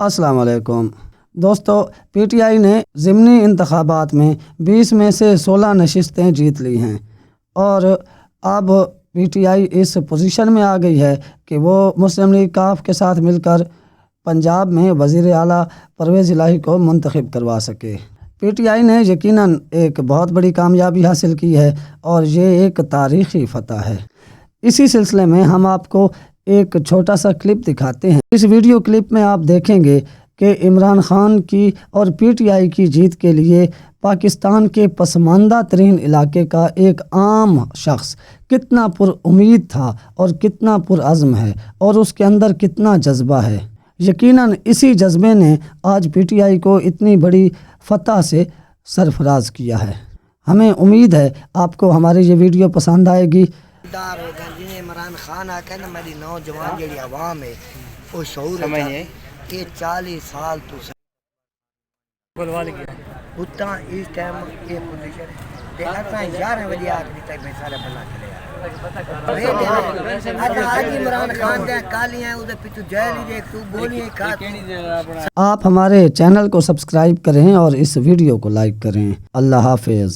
अस्सलाम वालेकुम दोस्तों, पीटीआई ने ज़िमनी इंतखाबात में 20 में से 16 नशिस्तें जीत ली हैं और अब पीटीआई इस पोजीशन में आ गई है कि वो मुस्लिम लीग काफ के साथ मिलकर पंजाब में वज़ीर आला परवेज़ इलाही को मुंतखब करवा सके। पीटीआई ने यकीनन एक बहुत बड़ी कामयाबी हासिल की है और ये एक तारीख़ी फ़तह है। इसी सिलसिले में हम आपको एक छोटा सा क्लिप दिखाते हैं। इस वीडियो क्लिप में आप देखेंगे कि इमरान खान की और पीटीआई की जीत के लिए पाकिस्तान के पसमानदा तरीन इलाके का एक आम शख्स कितना पुरुम्मीद था और कितना पुरअज़्म है और उसके अंदर कितना जज्बा है। यकीनन इसी जज्बे ने आज पीटीआई को इतनी बड़ी फतह से सरफराज किया है। हमें उम्मीद है आपको हमारी ये वीडियो पसंद आएगी। इमरान खान आके ना मेरी नौजवान जी आवाम है वो शऊर है कि 40 साल तो उतना इस टाइम ये पोजीशन ते असा 11 बजे आखरी तक मैं सारे बना चले आज इमरान खान दे कालियां उदे पिछु जेल ही देख तू गोलियां खा। आप हमारे चैनल को सब्सक्राइब करें और इस वीडियो को लाइक करें। अल्लाह हाफिज़।